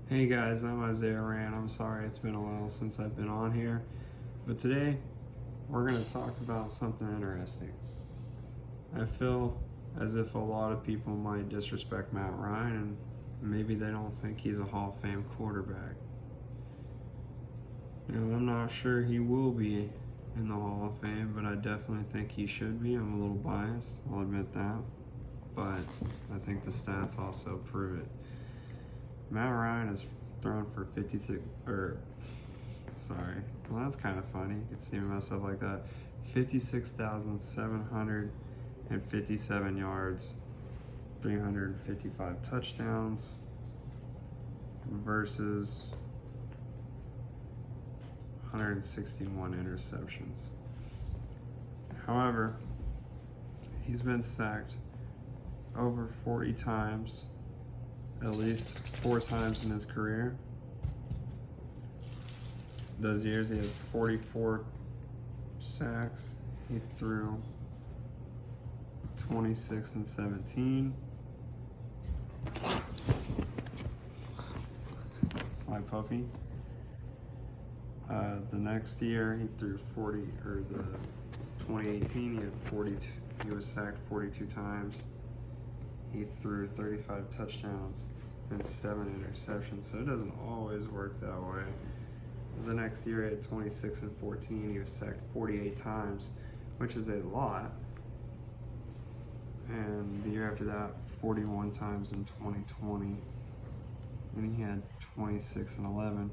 Hey guys, I'm Isaiah Rand. I'm sorry it's been a while since I've been on here, but today we're going to talk about something interesting. I feel as if a lot of people might disrespect Matt Ryan and maybe they don't think he's a Hall of Fame quarterback. I'm not sure he will be in the Hall of Fame, but I definitely think he should be. I'm a little biased, I'll admit that, but I think the stats also prove it. Matt Ryan has thrown for 56, well that's kind of funny, you can see me mess up like that, 56,757 yards, 355 touchdowns, versus 161 interceptions. However, he's been sacked over 40 times, at least 4 times in his career. Those years he had 44 sacks. He threw 26 and 17. That's my puppy. The next year he threw 40, or the 2018 he had 42. He was sacked 42 times. He threw 35 touchdowns and 7 interceptions, so it doesn't always work that way. The next year he had 26 and 14. He was sacked 48 times, which is a lot. And the year after that, 41 times in 2020. And he had 26 and 11.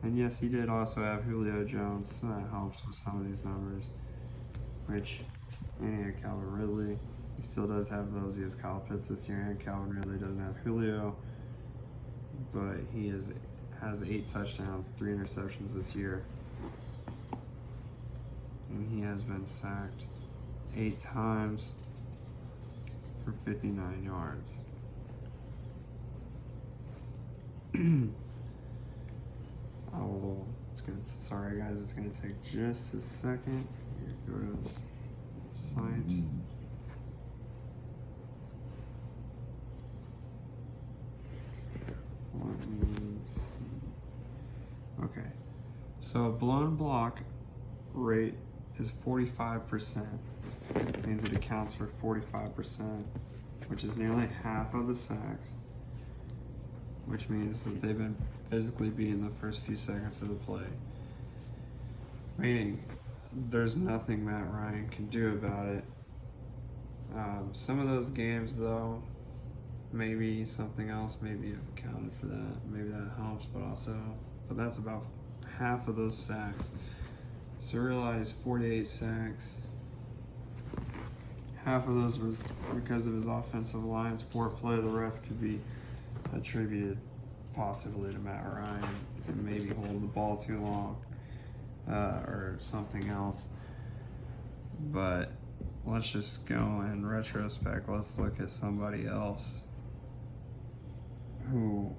And yes, he did also have Julio Jones, so that helps with some of these numbers. Which, and he had Calvin Ridley. He still does have those. He has Kyle Pitts this year, and Calvin Ridley doesn't have Julio. But he has 8 touchdowns, 3 interceptions this year. And he has been sacked 8 times for 59 yards. Sorry guys, it's gonna take just a second. Here goes the site. Let me see. Okay, so a blown block rate is 45%. It means it accounts for 45%, which is nearly half of the sacks, which means that they've been physically beaten the first few seconds of the play. Meaning, there's nothing Matt Ryan can do about it. Some of those games, though, maybe something else maybe have accounted for that. Maybe that helps, but that's about half of those sacks. So realize 48 sacks. Half of those was because of his offensive line's poor play. The rest could be attributed possibly to Matt Ryan and maybe holding the ball too long or something else. But let's just go in retrospect. Let's look at somebody else who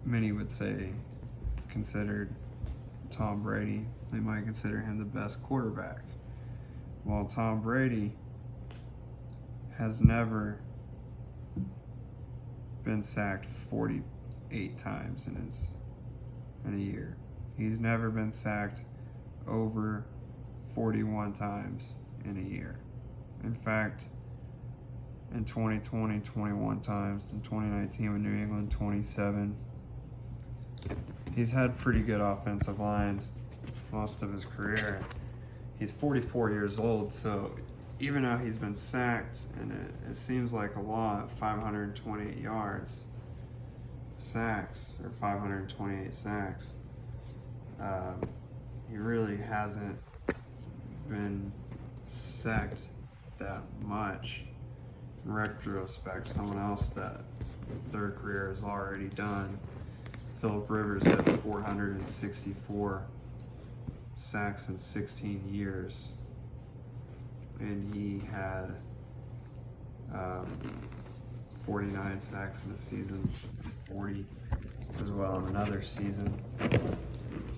many would say considered Tom Brady. They might consider him the best quarterback. Well, Tom Brady has never been sacked 48 times in a year. He's never been sacked over 41 times in a year. In fact, in 2020, 21 times. In 2019 with New England, 27. He's had pretty good offensive lines most of his career. He's 44 years old, so even though he's been sacked, and it seems like a lot, 528 yards, sacks, or 528 sacks, he really hasn't been sacked that much. In retrospect, someone else that their career is already done, Philip Rivers had 464 sacks in 16 years, and he had 49 sacks in a season, 40 as well in another season.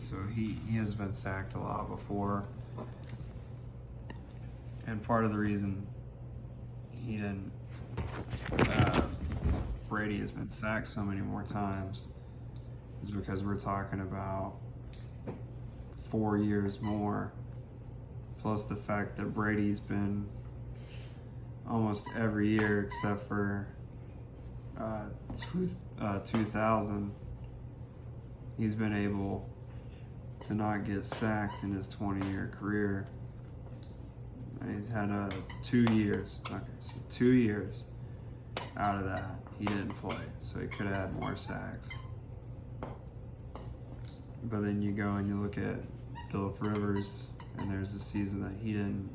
So he has been sacked a lot before, and part of the reason he didn't Brady has been sacked so many more times is because we're talking about 4 years more, plus the fact that Brady's been almost every year except for 2000, he's been able to not get sacked in his 20-year career. And he's had 2 years. Okay, so 2 years out of that he didn't play, so he could have had more sacks. But then you go and you look at Phillip Rivers, and there's a season that he didn't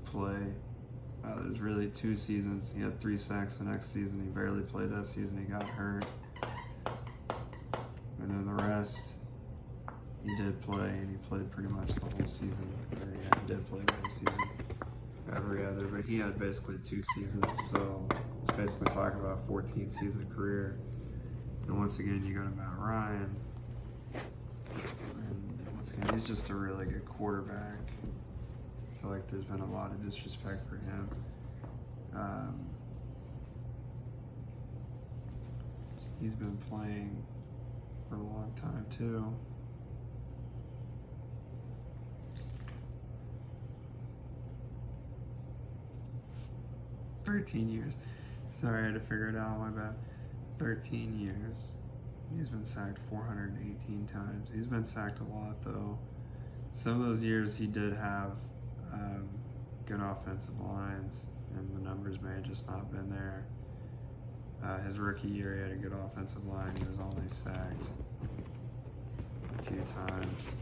play. There's really 2 seasons. He had 3 sacks the next season. He barely played that season. He got hurt. And then the rest, he did play, and he played pretty much the whole season. Or yeah, he did play the whole season. Every other, but he had basically 2 seasons, so it's basically talking about a 14-season career. And once again, you go to Matt Ryan, and once again, he's just a really good quarterback. I feel like there's been a lot of disrespect for him. He's been playing for a long time too. "13 years. Sorry, I had to figure it out, my bad. 13 years. He's been sacked 418 times. He's been sacked a lot, though. Some of those years he did have good offensive lines, and the numbers may have just not been there. His rookie year, he had a good offensive line. He was only sacked a few times,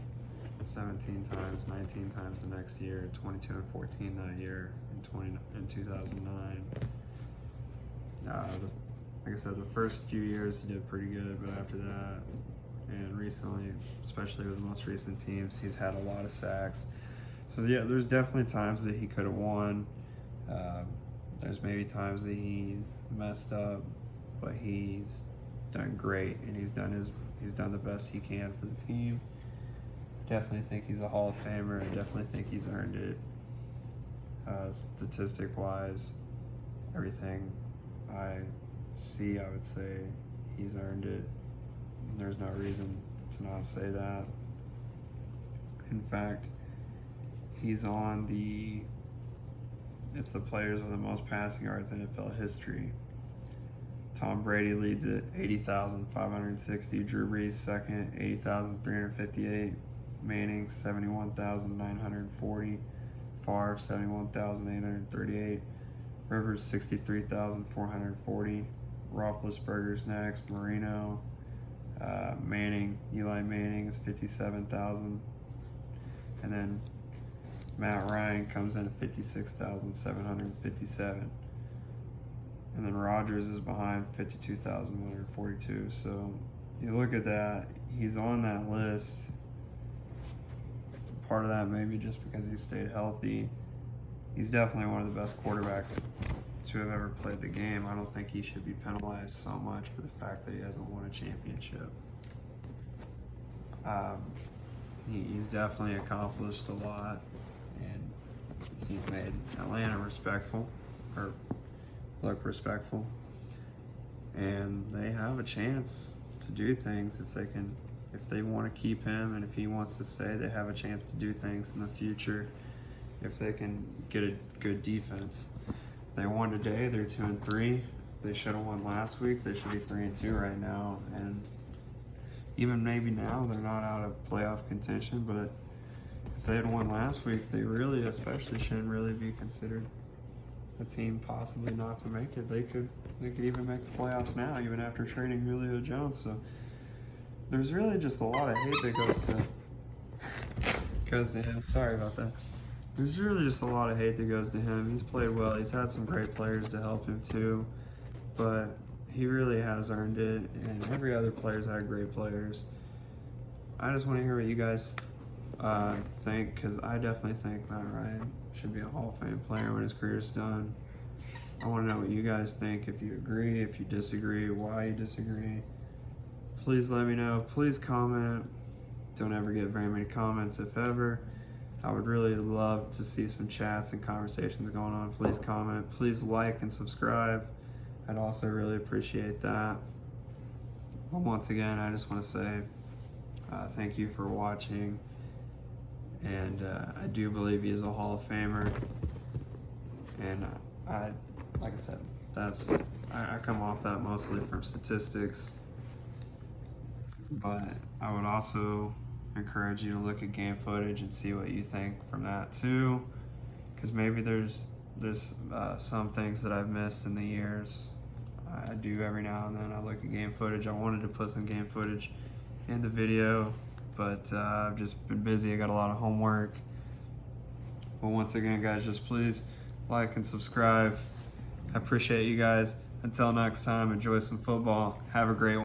17 times, 19 times the next year, 22 and 14 that year in 2009. Like I said, the first few years he did pretty good, but after that, and recently, especially with the most recent teams, he's had a lot of sacks. So yeah, there's definitely times that he could have won. There's maybe times that he's messed up, but he's done great, and he's done the best he can for the team. Definitely think he's a Hall of Famer. I definitely think he's earned it. Statistic-wise, everything I see, I would say he's earned it. There's no reason to not say that. In fact, he's on it's the players with the most passing yards in NFL history. Tom Brady leads it, 80,560. Drew Brees second, 80,358. Manning, 71,940. Favre, 71,838. Rivers, 63,440. Roethlisberger's next. Marino. Eli Manning is 57,000. And then Matt Ryan comes in at 56,757. And then Rodgers is behind, 52,142. So you look at that, he's on that list. Part of that maybe just because he stayed healthy. He's definitely one of the best quarterbacks to have ever played the game. I don't think he should be penalized so much for the fact that he hasn't won a championship. He's definitely accomplished a lot, and he's made Atlanta look respectful, and they have a chance to do things if they want to keep him, and if he wants to stay, they have a chance to do things in the future if they can get a good defense. They won today, they're 2-3. They should have won last week. They should be 3-2 right now, and even maybe now they're not out of playoff contention, but if they had won last week, they really especially shouldn't really be considered a team possibly not to make it. They could even make the playoffs now, even after trading Julio Jones. So there's really just a lot of hate that goes to him. Sorry about that. There's really just a lot of hate that goes to him. He's played well. He's had some great players to help him too, but he really has earned it, and every other player's had great players. I just want to hear what you guys think, because I definitely think Matt Ryan should be a Hall of Fame player when his career's done. I want to know what you guys think, if you agree, if you disagree, why you disagree. Please let me know. Please comment. Don't ever get very many comments, if ever. I would really love to see some chats and conversations going on. Please comment. Please like and subscribe. I'd also really appreciate that. But once again, I just want to say thank you for watching. And I do believe he is a Hall of Famer. And like I said, I come off that mostly from statistics. But I would also encourage you to look at game footage and see what you think from that too, because maybe there's some things that I've missed in the years. I do every now and then. I look at game footage. I wanted to put some game footage in the video, but I've just been busy. I got a lot of homework. But once again, guys, just please like and subscribe. I appreciate you guys. Until next time, enjoy some football. Have a great one.